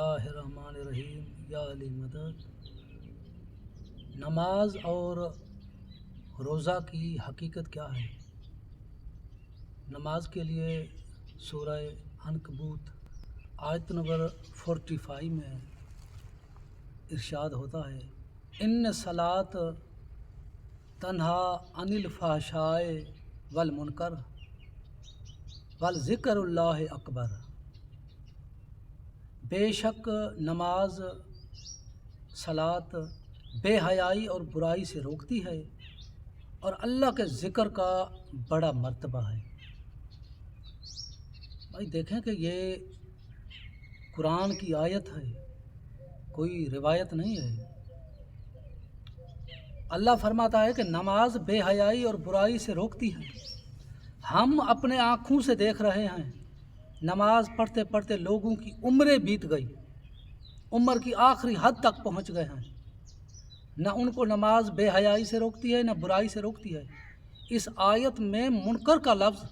اللہ الرحمن الرحیم یا علی مدد۔ نماز اور روزہ کی حقیقت کیا ہے؟ نماز کے لیے سورہ عنکبوت آیت نمبر 45 میں ارشاد ہوتا ہے، ان صلاۃ تنہا عن الفحشاء والمنکر والذکر اللہ اکبر۔ بے شک نماز صلاۃ بے حیائی اور برائی سے روکتی ہے اور اللہ کے ذکر کا بڑا مرتبہ ہے۔ بھائی دیکھیں کہ یہ قرآن کی آیت ہے، کوئی روایت نہیں ہے۔ اللہ فرماتا ہے کہ نماز بے حیائی اور برائی سے روکتی ہے۔ ہم اپنے آنکھوں سے دیکھ رہے ہیں، نماز پڑھتے پڑھتے لوگوں کی عمریں بیت گئی، عمر کی آخری حد تک پہنچ گئے ہیں، نہ ان کو نماز بے حیائی سے روکتی ہے نہ برائی سے روکتی ہے۔ اس آیت میں منکر کا لفظ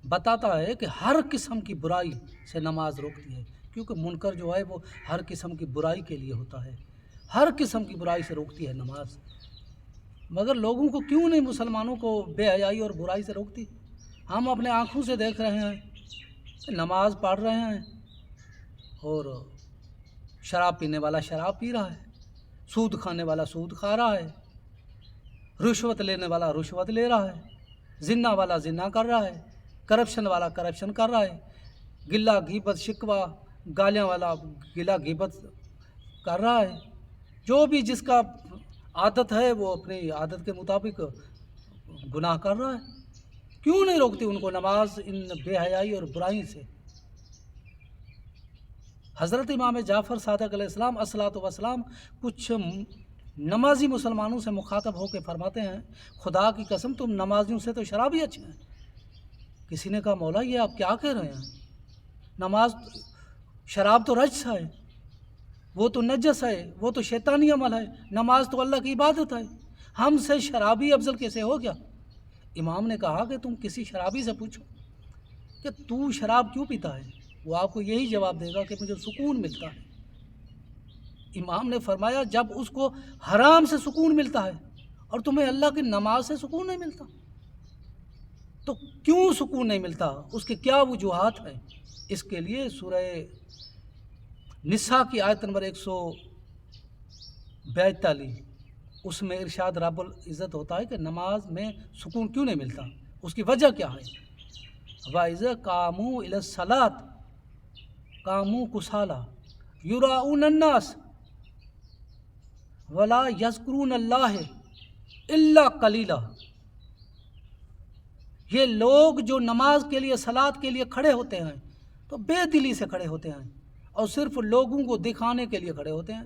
بتاتا ہے کہ ہر قسم کی برائی سے نماز روکتی ہے، کیونکہ منکر جو ہے وہ ہر قسم کی برائی کے لیے ہوتا ہے، ہر قسم کی برائی سے روکتی ہے نماز۔ مگر لوگوں کو کیوں نہیں، مسلمانوں کو بے حیائی اور برائی سے روکتی؟ ہم اپنے آنکھوں سے دیکھ رہے ہیں کہ نماز پڑھ رہے ہیں اور شراب پینے والا شراب پی رہا ہے، سود کھانے والا سود کھا رہا ہے، رشوت لینے والا رشوت لے رہا ہے، زنا والا زنا کر رہا ہے، کرپشن والا کرپشن کر رہا ہے، گلہ غیبت شکوہ گالیاں والا گلہ غیبت کر رہا ہے۔ جو بھی جس کا عادت ہے وہ اپنی عادت کے مطابق گناہ کر رہا ہے۔ کیوں نہیں روکتی ان کو نماز ان بے حیائی اور برائی سے؟ حضرت امام جعفر صادق علیہ السلام الصلاۃ والسلام کچھ نمازی مسلمانوں سے مخاطب ہو کے فرماتے ہیں، خدا کی قسم تم نمازیوں سے تو شرابی اچھے ہیں۔ کسی نے کہا مولا یہ آپ کیا کہہ رہے ہیں؟ نماز شراب تو رجس ہے، وہ تو نجس ہے، وہ تو شیطانی عمل ہے، نماز تو اللہ کی عبادت ہے، ہم سے شرابی افضل کیسے ہو گیا؟ امام نے کہا کہ تم کسی شرابی سے پوچھو کہ تو شراب کیوں پیتا ہے، وہ آپ کو یہی جواب دے گا کہ مجھے سکون ملتا ہے۔ امام نے فرمایا جب اس کو حرام سے سکون ملتا ہے اور تمہیں اللہ کی نماز سے سکون نہیں ملتا تو کیوں سکون نہیں ملتا؟ اس کے کیا وجوہات ہیں؟ اس کے لیے سورہ نساء کی آیت نمبر 142 اس میں ارشاد رب العزت ہوتا ہے کہ نماز میں سکون کیوں نہیں ملتا، اس کی وجہ کیا ہے؟ وَإِذَا قَامُوا إِلَى الصَّلَاةِ قَامُوا كُسَالَىٰ يُرَاءُونَ النَّاسَ وَلَا يَذْكُرُونَ اللَّهَ إِلَّا قَلِيلًا۔ یہ لوگ جو نماز کے لیے صلاۃ کے لیے کھڑے ہوتے ہیں تو بے دلی سے کھڑے ہوتے ہیں اور صرف لوگوں کو دکھانے کے لیے کھڑے ہوتے ہیں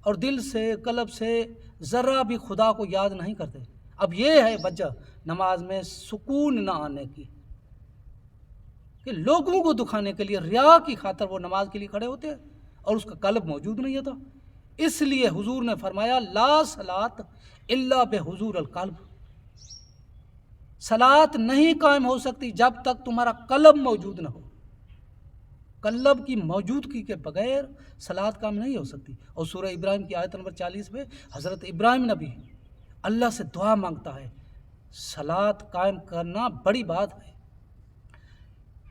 اور دل سے قلب سے ذرا بھی خدا کو یاد نہیں کرتے۔ اب یہ ہے وجہ نماز میں سکون نہ آنے کی کہ لوگوں کو دکھانے کے لیے ریا کی خاطر وہ نماز کے لیے کھڑے ہوتے ہیں اور اس کا قلب موجود نہیں ہوتا۔ اس لیے حضور نے فرمایا لا صلاۃ الا بحضور القلب، صلاۃ نہیں قائم ہو سکتی جب تک تمہارا قلب موجود نہ ہو۔ قلب کی موجودگی کے بغیر صلاۃ کام نہیں ہو سکتی۔ اور سورہ ابراہیم کی آیت نمبر 40 میں حضرت ابراہیم نبی اللہ سے دعا مانگتا ہے، صلاۃ قائم کرنا بڑی بات ہے۔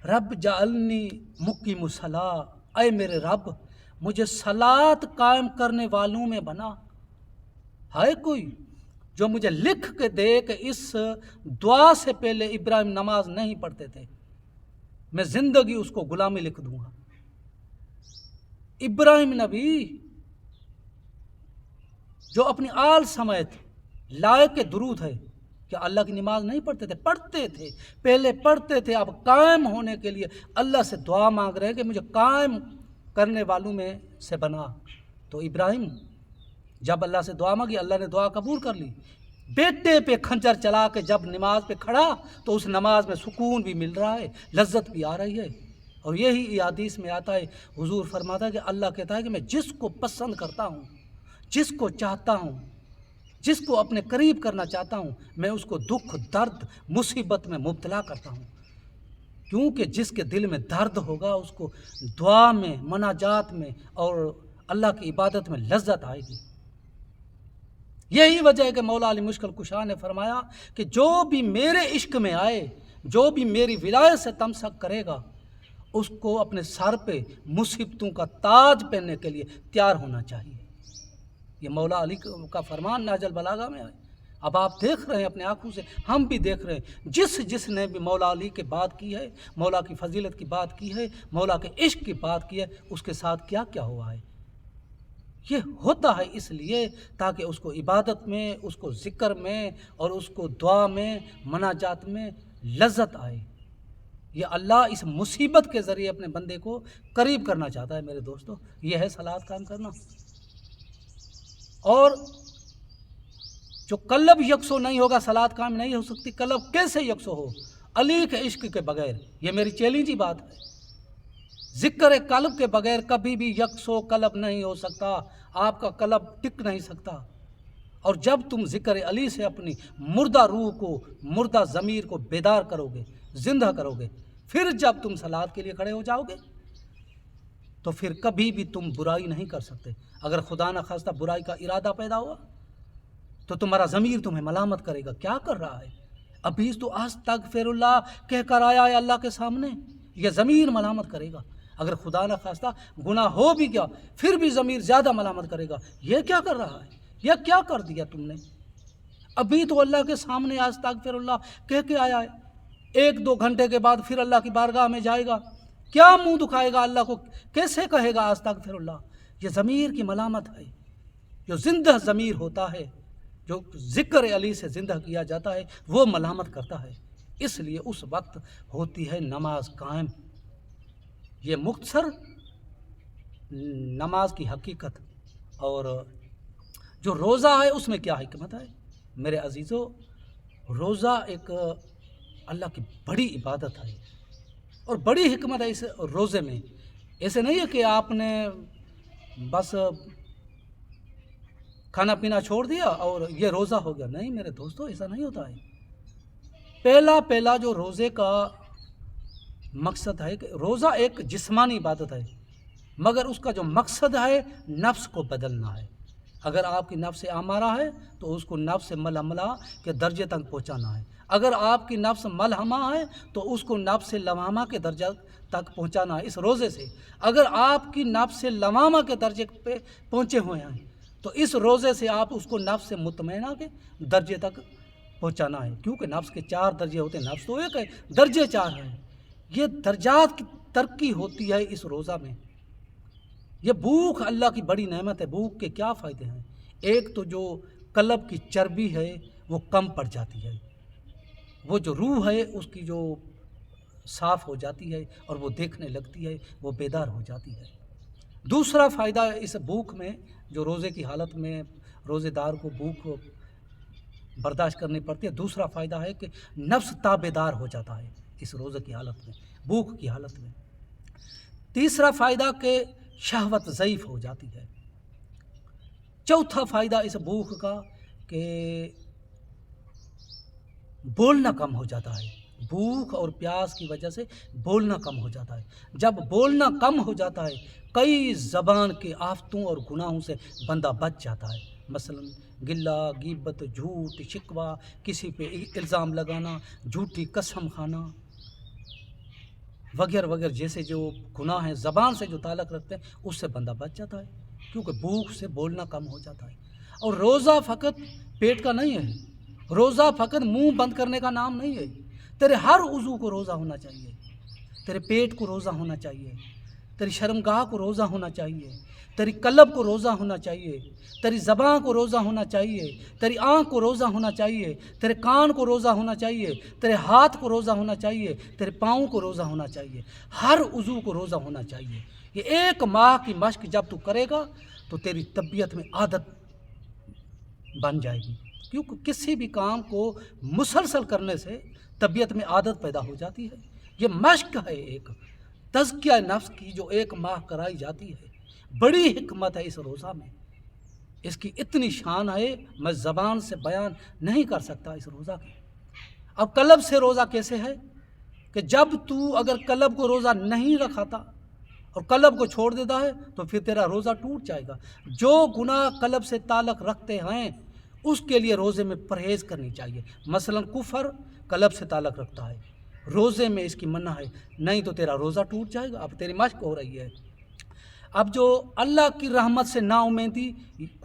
رب جعلنی مقیم الصلاۃ، اے میرے رب مجھے صلاۃ قائم کرنے والوں میں بنا۔ ہے کوئی جو مجھے لکھ کے دے کہ اس دعا سے پہلے ابراہیم نماز نہیں پڑھتے تھے؟ میں زندگی اس کو غلامی لکھ دوں گا۔ ابراہیم نبی جو اپنی آل سمیت لائق درود ہے کہ اللہ کی نماز نہیں پڑھتے تھے، پڑھتے تھے، پہلے پڑھتے تھے، اب قائم ہونے کے لیے اللہ سے دعا مانگ رہے ہیں کہ مجھے قائم کرنے والوں میں سے بنا۔ تو ابراہیم جب اللہ سے دعا مانگی، اللہ نے دعا قبول کر لی۔ بیٹے پہ کھنجر چلا کے جب نماز پہ کھڑا تو اس نماز میں سکون بھی مل رہا ہے، لذت بھی آ رہی ہے۔ اور یہی حدیث میں آتا ہے، حضور فرماتا ہے کہ اللہ کہتا ہے کہ میں جس کو پسند کرتا ہوں، جس کو چاہتا ہوں، جس کو اپنے قریب کرنا چاہتا ہوں، میں اس کو دکھ درد مصیبت میں مبتلا کرتا ہوں۔ کیونکہ جس کے دل میں درد ہوگا اس کو دعا میں، مناجات میں اور اللہ کی عبادت میں لذت آئے گی۔ یہی وجہ ہے کہ مولا علی مشکل کشا نے فرمایا کہ جو بھی میرے عشق میں آئے، جو بھی میری ولایت سے تمسک کرے گا، اس کو اپنے سر پہ مصیبتوں کا تاج پہننے کے لیے تیار ہونا چاہیے۔ یہ مولا علی کا فرمان نہج البلاغہ میں ہے۔ اب آپ دیکھ رہے ہیں اپنے آنکھوں سے، ہم بھی دیکھ رہے ہیں، جس نے بھی مولا علی کی بات کی ہے، مولا کی فضیلت کی بات کی ہے، مولا کے عشق کی بات کی ہے، اس کے ساتھ کیا کیا ہوا ہے۔ یہ ہوتا ہے اس لیے تاکہ اس کو عبادت میں، اس کو ذکر میں اور اس کو دعا میں، مناجات میں لذت آئے۔ یہ اللہ اس مصیبت کے ذریعے اپنے بندے کو قریب کرنا چاہتا ہے میرے دوستو۔ یہ ہے صلوات قائم کرنا۔ اور جو قلب یکسو نہیں ہوگا صلوات قائم نہیں ہو سکتی۔ قلب کیسے یکسو ہو؟ علی کے عشق کے بغیر۔ یہ میری چیلنجی بات ہے۔ ذکر قلب کے بغیر کبھی بھی یکسو قلب نہیں ہو سکتا، آپ کا قلب ٹک نہیں سکتا۔ اور جب تم ذکر علی سے اپنی مردہ روح کو، مردہ ضمیر کو بیدار کرو گے، زندہ کرو گے، پھر جب تم صلوات کے لیے کھڑے ہو جاؤ گے تو پھر کبھی بھی تم برائی نہیں کر سکتے۔ اگر خدا نہ خواستہ برائی کا ارادہ پیدا ہوا تو تمہارا ضمیر تمہیں ملامت کرے گا، کیا کر رہا ہے؟ ابھی تو استغفر اللہ کہہ کر آیا ہے اللہ کے سامنے، یہ ضمیر ملامت کرے گا۔ اگر خدا نہ خواستہ گناہ ہو بھی گیا پھر بھی ضمیر زیادہ ملامت کرے گا، یہ کیا کر رہا ہے، یہ کیا کر دیا تم نے؟ ابھی تو اللہ کے سامنے استغفر اللہ کہہ کے آیا ہے، 1-2 گھنٹے کے بعد پھر اللہ کی بارگاہ میں جائے گا، کیا منہ دکھائے گا اللہ کو، کیسے کہے گا استغفر اللہ؟ یہ ضمیر کی ملامت ہے۔ جو زندہ ضمیر ہوتا ہے، جو ذکر علی سے زندہ کیا جاتا ہے، وہ ملامت کرتا ہے۔ اس لیے اس وقت ہوتی ہے نماز قائم۔ یہ مختصر نماز کی حقیقت۔ اور جو روزہ ہے اس میں کیا حکمت ہے میرے عزیزو؟ روزہ ایک اللہ کی بڑی عبادت ہے اور بڑی حکمت ہے اس روزے میں۔ ایسے نہیں ہے کہ آپ نے بس کھانا پینا چھوڑ دیا اور یہ روزہ ہو گیا، نہیں میرے دوستو، ایسا نہیں ہوتا ہے۔ پہلا جو روزے کا مقصد ہے کہ روزہ ایک جسمانی عبادت ہے، مگر اس کا جو مقصد ہے نفس کو بدلنا ہے۔ اگر آپ کی نفس امارہ ہے تو اس کو نفس ملہمہ کے درجے تک پہنچانا ہے۔ اگر آپ کی نفس ملہمہ ہے تو اس کو نفس لوامہ کے درجہ تک پہنچانا ہے اس روزے سے۔ اگر آپ کی نفس لوامہ کے درجے پہ پہنچے ہوئے ہیں تو اس روزے سے آپ اس کو نفس مطمئنہ کے درجے تک پہنچانا ہے، کیونکہ نفس کے 4 درجے ہوتے ہیں، نفس تو ایک ہے، درجے 4 ہیں۔ یہ درجات کی ترقی ہوتی ہے اس روزہ میں۔ یہ بھوک اللہ کی بڑی نعمت ہے۔ بھوک کے کیا فائدے ہیں؟ ایک تو جو قلب کی چربی ہے وہ کم پڑ جاتی ہے، وہ جو روح ہے اس کی جو صاف ہو جاتی ہے اور وہ دیکھنے لگتی ہے، وہ بیدار ہو جاتی ہے۔ دوسرا فائدہ اس بھوک میں، جو روزے کی حالت میں روزے دار کو بھوک برداشت کرنی پڑتی ہے، دوسرا فائدہ ہے کہ نفس تابیدار ہو جاتا ہے اس روزے کی حالت میں، بھوک کی حالت میں۔ تیسرا فائدہ کہ شہوت ضعیف ہو جاتی ہے۔ چوتھا فائدہ اس بھوک کا کہ بولنا کم ہو جاتا ہے۔ بھوک اور پیاس کی وجہ سے بولنا کم ہو جاتا ہے۔ جب بولنا کم ہو جاتا ہے کئی زبان کے آفتوں اور گناہوں سے بندہ بچ جاتا ہے، مثلا غلہ، غیبت، جھوٹ، شکوہ، کسی پہ الزام لگانا، جھوٹی قسم کھانا وغیرہ وغیرہ، جیسے جو گناہ ہیں زبان سے جو تعلق رکھتے ہیں اس سے بندہ بچ جاتا ہے، کیونکہ بھوک سے بولنا کم ہو جاتا ہے۔ اور روزہ فقط پیٹ کا نہیں ہے، روزہ فقط منہ بند کرنے کا نام نہیں ہے۔ تیرے ہر عضو کو روزہ ہونا چاہیے، تیرے پیٹ کو روزہ ہونا چاہیے، تیری شرمگاہ کو روزہ ہونا چاہیے، تیری قلب کو روزہ ہونا چاہیے، تیری زبان کو روزہ ہونا چاہیے، تیری آنکھ کو روزہ ہونا چاہیے، تیرے کان کو روزہ ہونا چاہیے، تیرے ہاتھ کو روزہ ہونا چاہیے، تیرے پاؤں کو روزہ ہونا چاہیے، ہر عضو کو روزہ ہونا چاہیے۔ یہ 1 ماہ کی مشق جب تو کرے گا تو تیری طبیعت میں عادت بن جائے گی، کیونکہ کسی بھی کام کو مسلسل کرنے سے طبیعت میں عادت پیدا ہو جاتی ہے۔ یہ مشق ہے ایک تزکیہ نفس کی جو 1 ماہ کرائی جاتی ہے۔ بڑی حکمت ہے اس روزہ میں، اس کی اتنی شان ہے میں زبان سے بیان نہیں کر سکتا اس روزہ کی۔ اب قلب سے روزہ کیسے ہے؟ کہ جب تو اگر قلب کو روزہ نہیں رکھاتا اور قلب کو چھوڑ دیتا ہے تو پھر تیرا روزہ ٹوٹ جائے گا۔ جو گناہ قلب سے تعلق رکھتے ہیں اس کے لیے روزے میں پرہیز کرنی چاہیے۔ مثلا کفر قلب سے تعلق رکھتا ہے، روزے میں اس کی منع ہے، نہیں تو تیرا روزہ ٹوٹ جائے گا، اب تیری مشق ہو رہی ہے۔ اب جو اللہ کی رحمت سے نا امیدی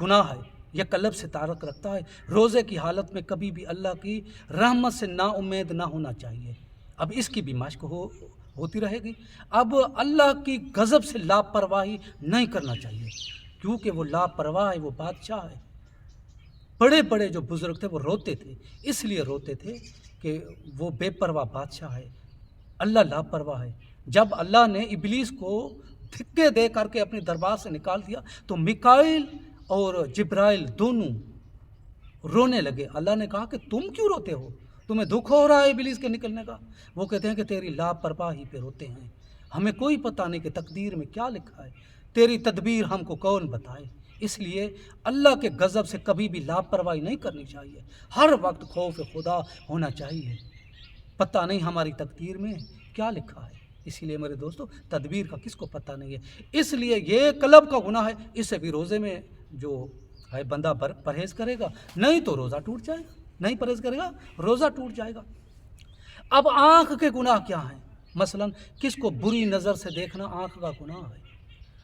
گناہ ہے، یہ قلب سے تعلق رکھتا ہے۔ روزے کی حالت میں کبھی بھی اللہ کی رحمت سے نا امید نہ ہونا چاہیے، اب اس کی بھی مشق ہوتی رہے گی۔ اب اللہ کی غضب سے لاپرواہی نہیں کرنا چاہیے، کیونکہ وہ لاپرواہ ہے، وہ بادشاہ ہے۔ بڑے بڑے جو بزرگ تھے وہ روتے تھے، اس لیے روتے تھے کہ وہ بے پرواہ بادشاہ ہے، اللہ لاپرواہ ہے۔ جب اللہ نے ابلیس کو دھکے دے کر کے اپنے دربار سے نکال دیا تو میکائیل اور جبرائیل دونوں رونے لگے۔ اللہ نے کہا کہ تم کیوں روتے ہو؟ تمہیں دکھ ہو رہا ہے ابلیس کے نکلنے کا؟ وہ کہتے ہیں کہ تیری لاپرواہی پہ روتے ہیں، ہمیں کوئی پتہ نہیں کہ تقدیر میں کیا لکھا ہے، تیری تدبیر ہم کو کون بتائے۔ اس لیے اللہ کے غضب سے کبھی بھی لاپرواہی نہیں کرنی چاہیے، ہر وقت خوف خدا ہونا چاہیے، پتہ نہیں ہماری تقدیر میں کیا لکھا ہے۔ اسی لیے میرے دوستو تدبیر کا کس کو پتہ نہیں ہے، اس لیے یہ قلب کا گناہ ہے، اس سے بھی روزے میں جو ہے بندہ پرہیز کرے گا، نہیں تو روزہ ٹوٹ جائے گا، نہیں پرہیز کرے گا روزہ ٹوٹ جائے گا۔ اب آنکھ کے گناہ کیا ہیں؟ مثلا کس کو بری نظر سے دیکھنا آنکھ کا گناہ ہے،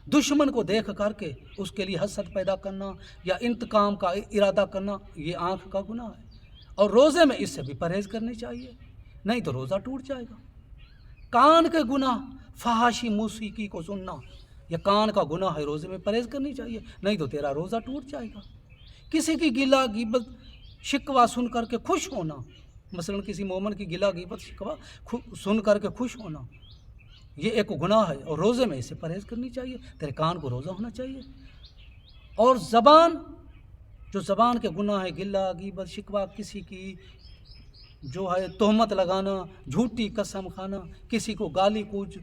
دشمن کو دیکھ کر کے اس کے لیے حسد پیدا کرنا یا انتقام کا ارادہ کرنا، یہ آنکھ کا گناہ ہے، اور روزے میں اس سے بھی پرہیز کرنی چاہیے، نہیں تو روزہ ٹوٹ جائے گا۔ کان کے گناہ، فحاشی موسیقی کو سننا، یہ کان کا گناہ ہے، روزے میں پرہیز کرنی چاہیے، نہیں تو تیرا روزہ ٹوٹ جائے گا۔ کسی کی گلہ غیبت شکوہ سن کر کے خوش ہونا، مثلا کسی مومن کی گلہ غیبت شکوہ سن کر کے خوش ہونا، یہ ایک گناہ ہے، اور روزے میں اسے پرہیز کرنی چاہیے، تیرے کان کو روزہ ہونا چاہیے۔ اور زبان، جو زبان کے گناہ ہے، گلہ غیبت شکوہ، کسی کی جو ہے تہمت لگانا، جھوٹی قسم کھانا، کسی کو گالی کوچ،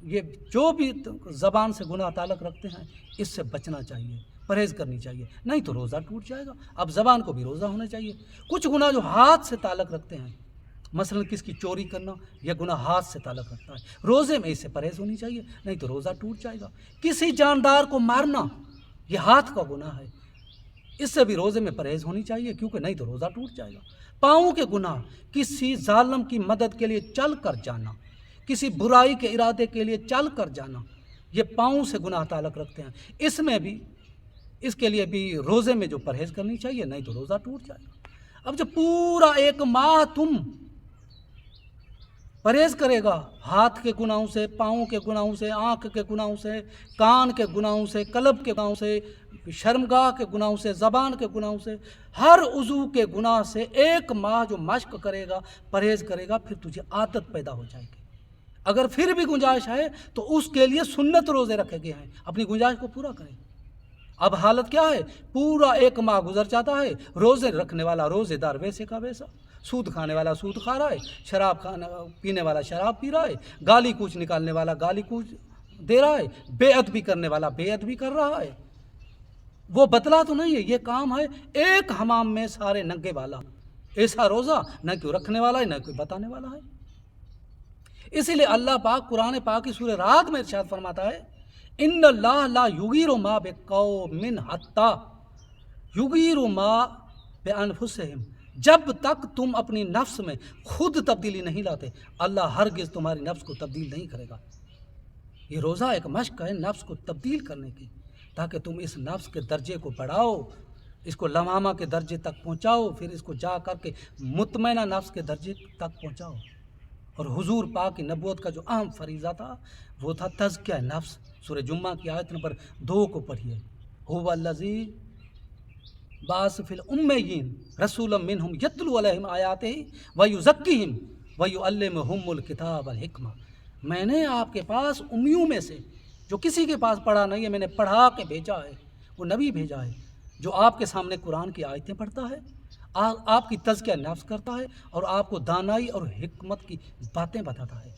یہ جو بھی زبان سے گناہ تعلق رکھتے ہیں اس سے بچنا چاہیے، پرہیز کرنی چاہیے، نہیں تو روزہ ٹوٹ جائے گا۔ اب زبان کو بھی روزہ ہونا چاہیے۔ کچھ گناہ جو ہاتھ سے تعلق رکھتے ہیں، مثلا کس کی چوری کرنا، یہ گناہ ہاتھ سے تعلق رکھتا ہے، روزے میں اس سے پرہیز ہونی چاہیے، نہیں تو روزہ ٹوٹ جائے گا۔ کسی جاندار کو مارنا، یہ ہاتھ کا گناہ ہے، اس سے بھی روزے میں پرہیز ہونی چاہیے، کیونکہ نہیں تو روزہ ٹوٹ جائے گا۔ پاؤں کے گناہ، کسی ظالم کی مدد کے لیے چل کر جانا، کسی برائی کے ارادے کے لیے چل کر جانا، یہ پاؤں سے گناہ تعلق رکھتے ہیں، اس کے لیے بھی روزے میں جو پرہیز کرنی چاہیے، نہیں تو روزہ ٹوٹ جائے گا۔ اب جب پورا ایک ماہ تم پرہیز کرے گا ہاتھ کے گناہوں سے، پاؤں کے گناہوں سے، آنکھ کے گناہوں سے، کان کے گناہوں سے، قلب کے گناہوں سے، شرمگاہ کے گناہوں سے، زبان کے گناہوں سے، ہر عضو کے گناہ سے ایک ماہ جو مشق کرے گا، پرہیز کرے گا، پھر تجھے عادت پیدا ہو جائے گی۔ اگر پھر بھی گنجائش ہے تو اس کے لیے سنت روزے رکھے گئے ہیں، اپنی گنجائش کو پورا کریں۔ اب حالت کیا ہے؟ پورا ایک ماہ گزر جاتا ہے، روزے رکھنے والا روزے دار ویسے کا ویسا، سود کھانے والا سود کھا رہا ہے، شراب پینے والا شراب پی رہا ہے، گالی کوچ نکالنے والا گالی کوچ دے رہا ہے، بے ادبی کرنے والا بے ادبی کر رہا ہے۔ وہ بتلا تو نہیں ہے، یہ کام ہے ایک حمام میں سارے ننگے والا، ایسا روزہ نہ کوئی رکھنے والا ہے نہ کوئی بتانے والا ہے۔ اسی لیے اللہ پاک قرآن پاک کی سورہ رات میں ارشاد فرماتا ہے، ان اللہ لا یغیر ما بقوم حتی یغیر ما بانفسہم، جب تک تم اپنی نفس میں خود تبدیلی نہیں لاتے اللہ ہرگز تمہاری نفس کو تبدیل نہیں کرے گا۔ یہ روزہ ایک مشق ہے نفس کو تبدیل کرنے کی، تاکہ تم اس نفس کے درجے کو بڑھاؤ، اس کو لمامہ کے درجے تک پہنچاؤ، پھر اس کو جا کر کے مطمئنہ نفس کے درجے تک پہنچاؤ۔ اور حضور پاک کی نبوت کا جو اہم فریضہ تھا وہ تھا تزکیہ نفس۔ سورہ جمعہ کی آیت نمبر 2 کو پڑھیے، هو الذی بعث فی الامیین رسولا منہم یتلو علیہم آیاتہ ویزکیہم ویعلمہم الکتاب والحکمہ، میں نے آپ کے پاس امیوں میں سے جو کسی کے پاس پڑھا نہیں ہے، میں نے پڑھا کے بھیجا ہے، وہ نبی بھیجا ہے جو آپ کے سامنے قرآن کی آیتیں پڑھتا ہے، آپ کی تزکیہ نفس کرتا ہے اور آپ کو دانائی اور حکمت کی باتیں بتاتا ہے۔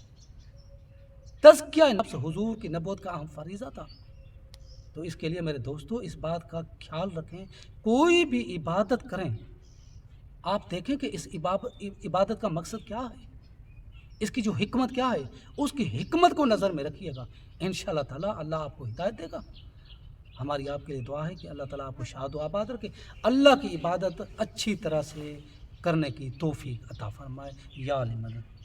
تزکیہ نفس حضور کی نبوت کا اہم فریضہ تھا۔ تو اس کے لیے میرے دوستو اس بات کا خیال رکھیں، کوئی بھی عبادت کریں، آپ دیکھیں کہ اس عبادت کا مقصد کیا ہے۔ اس کی جو حکمت کیا ہے، اس کی حکمت کو نظر میں رکھیے گا، انشاءاللہ تعالیٰ اللہ آپ کو ہدایت دے گا۔ ہماری آپ کے لیے دعا ہے کہ اللہ تعالیٰ آپ کو شاد و آباد رکھے، اللہ کی عبادت اچھی طرح سے کرنے کی توفیق عطا فرمائے، یا علی مدد۔